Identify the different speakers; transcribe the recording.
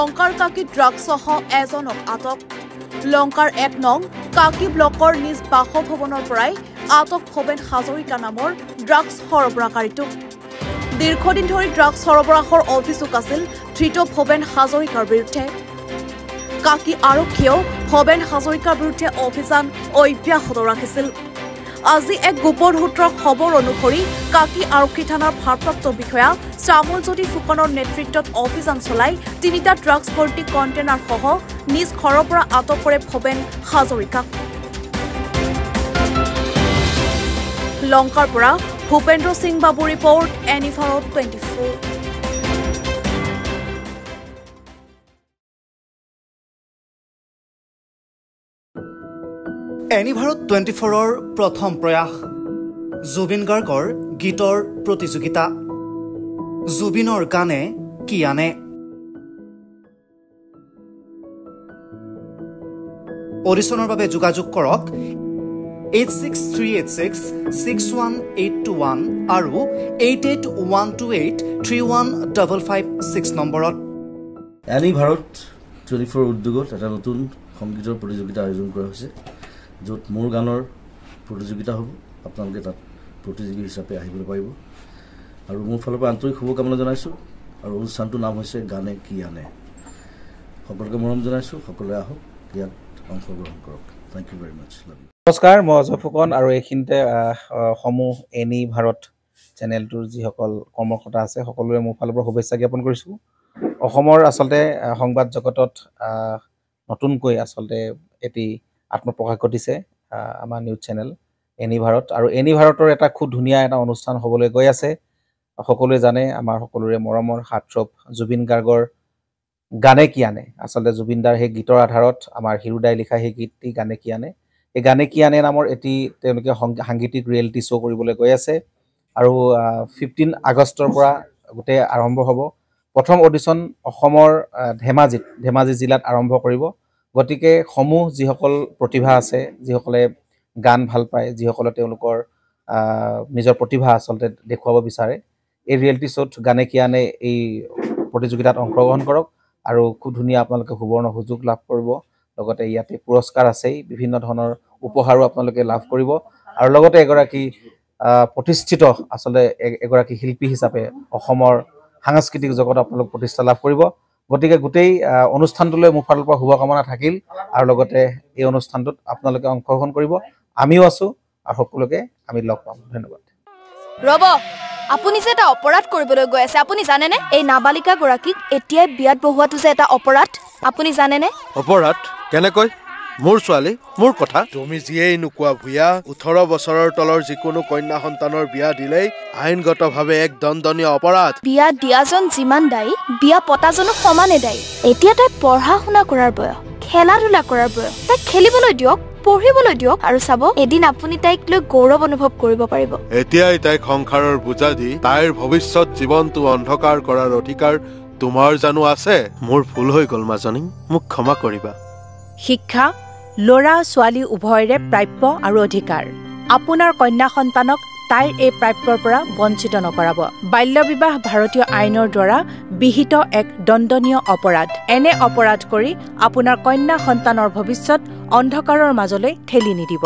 Speaker 1: লংকাৰ কাকি ড্ৰাগছসহ এজনক আটক লংকাৰ ১ নং কাকি ব্লকৰ নিজ বাসভৱনৰ পৰাই আটক ভৱেন হাজৰিকা নামৰ ড্ৰাগছ সৰবৰাহকাৰীটো দীৰ্ঘদিন ধৰি ড্ৰাগছ সৰবৰাহৰ অভিযোগ আছিল ধৃত ভৱেন হাজৰিকাৰ বিৰুদ্ধে কাকি আৰক্ষীয়েও ভৱেন হাজৰিকাৰ বিৰুদ্ধে অভিযান অব্যাহত ৰাখিছিল আজি এক গোপন সূত্ৰৰ খবৰ অনুসৰি কাকি আৰক্ষী থানাৰ ভাৰপ্ৰাপ্ত বিষয়া চামুলজ্যোতি ফুকনৰ নেতৃত্বত অভিযান চলাই ৩টা ড্ৰাগছ ভৰ্তি কণ্টেইনাৰ সহ নিজ ঘৰৰ পৰা আটক কৰে ভৱেন হাজৰিকাক লংকাৰ পৰা ভূপেন্দ্ৰ সিং বাবু ৰিপৰ্ট এনি ভাৰত 24
Speaker 2: এনি ভাৰত 24ৰ প্ৰথম প্ৰয়াস জুবিন গাৰ্গৰ গীতৰ প্ৰতিযোগিতা জুবিনৰ গানে কি আনে অডিশ্যনৰ বাবে যোগাযোগ কৰক 8638661821 আৰু 8812831556 নম্বৰত
Speaker 3: এনি ভাৰত 24 উদ্যোগত এটা নতুন সংগীতৰ প্ৰতিযোগিতা আয়োজন কৰা হৈছে য'ত মোৰ গানৰ প্ৰতিযোগিতা হ'ব আপোনালোকে তাত প্ৰতিযোগী হিচাপে আহিবলৈ পাৰিব আৰু মোৰ ফালৰ পৰা আন্তৰিক শুভকামনা জনাইছোঁ আৰু অনুষ্ঠানটোৰ নাম হৈছে গানে কি আনে সকলোকে মৰম জনাইছোঁ সকলোৱে আহক ইয়াত অংশগ্ৰহণ কৰক thank you very much love you
Speaker 4: নমস্কাৰ মই অজয় ফুকন আৰু এইখিনিতে সমূহ এনি ভাৰত চেনেলটোৰ যিসকল কৰ্মকৰ্তা আছে সকলোৰে মোৰ ফালৰ পৰা শুভেচ্ছা জ্ঞাপন কৰিছোঁ অসমৰ আচলতে সংবাদ জগতত নতুনকৈ আচলতে এটি আত্মপ্ৰকাশ ঘটিছে আমাৰ নিউজ চেনেল এনি ভাৰত আৰু এনি ভাৰতৰ এটা খুব ধুনীয়া এটা অনুষ্ঠান হ'বলৈ গৈ আছে সকলোৱে জানে আমাৰ সকলোৰে মৰমৰ হাৰ্টথ্ৰব জুবিন গাৰ্গৰ গানে কি আনে আচলতে জুবিন দাৰ সেই গীতৰ আধাৰত আমাৰ হিৰুদাই লিখা সেই গীতটি গানে কি আনে এই গানে কি আনে নামৰ এটি তেওঁলোকে সাংগীতিক ৰিয়েলিটি শ্ব' কৰিবলৈ গৈ আছে আৰু 15 আগষ্টৰ পৰা গোটেই আৰম্ভ হ'ব প্ৰথম অডিশ্যন অসমৰ ধেমাজি জিলাত আৰম্ভ কৰিব গতিকে সমূহ যিসকল প্ৰতিভা আছে যিসকলে গান ভাল পায় যিসকলে তেওঁলোকৰ নিজৰ প্ৰতিভা আচলতে দেখুৱাব বিচাৰে এই ৰিয়েলিটি শ্ব'ত গানে কি আনে এই প্ৰতিযোগিতাত অংশগ্ৰহণ কৰক আৰু খুব ধুনীয়া আপোনালোকে সুবৰ্ণ সুযোগ লাভ কৰিব লগতে ইয়াতে পুৰস্কাৰ আছেই বিভিন্ন ধৰণৰ উপহাৰো আপোনালোকে লাভ কৰিব আৰু লগতে এগৰাকী প্ৰতিষ্ঠিত আচলতে এগৰাকী শিল্পী হিচাপে অসমৰ সাংস্কৃতিক জগতত আপোনালোক প্ৰতিষ্ঠা লাভ কৰিব গতিকে গোটেই অনুষ্ঠানটোলৈ মোৰ ফালৰ পৰা শুভকামনা থাকিল আৰু লগতে এই অনুষ্ঠানটোত আপোনালোকে অংশগ্ৰহণ কৰিব আমিও আছো আৰু সকলোকে আমি লগ পাম ধন্যবাদ
Speaker 5: ৰব আপুনি যে এটা অপৰাধ কৰিবলৈ গৈ আছে আপুনি জানেনে এই নাবালিকা গৰাকীক এতিয়াই বিয়াত বহুৱাটো যে এটা অপৰাধ আপুনি জানেনে
Speaker 6: অপৰাধ কেনেকৈ মোৰ ছোৱালী মোৰ কথা তুমি যিয়েই নোকোৱা ভূঞা 18 বছৰৰ তলৰ যিকোনো কন্যা সন্তানৰ বিয়া দিলেই আইনগতভাৱে এক দণ্ডনীয় অপৰাধ
Speaker 5: বিয়া দিয়াজন যিমান দায়ী বিয়া পতাজনো সমানে দায়ী এতিয়া তাই পঢ়া শুনা কৰাৰ বয়স খেলা ধূলা কৰাৰ বয়স তাই খেলিবলৈ দিয়ক পঢ়িবলৈ দিয়ক আৰু চাব এদিন আপুনি তাইক লৈ গৌৰৱ অনুভৱ কৰিব পাৰিব
Speaker 6: এতিয়াই তাইক সংসাৰৰ বোজা দি তাইৰ ভৱিষ্যত জীৱনটো অন্ধকাৰ কৰাৰ অধিকাৰ তোমাৰ জানো আছে মোৰ ভুল হৈ গ'ল মাজনী মোক ক্ষমা কৰিবা
Speaker 7: শিক্ষা ল'ৰা ছোৱালী উভয়ৰে প্ৰাপ্য আৰু অধিকাৰ আপোনাৰ কন্যা সন্তানক তাইৰ এই প্ৰাপ্যৰ পৰা বঞ্চিত নকৰাব বাল্য বিবাহ ভাৰতীয় আইনৰ দ্বাৰা বিহিত এক দণ্ডনীয় অপৰাধ এনে অপৰাধ কৰি আপোনাৰ কন্যা সন্তানৰ ভৱিষ্যত অন্ধকাৰৰ মাজলৈ ঠেলি নিদিব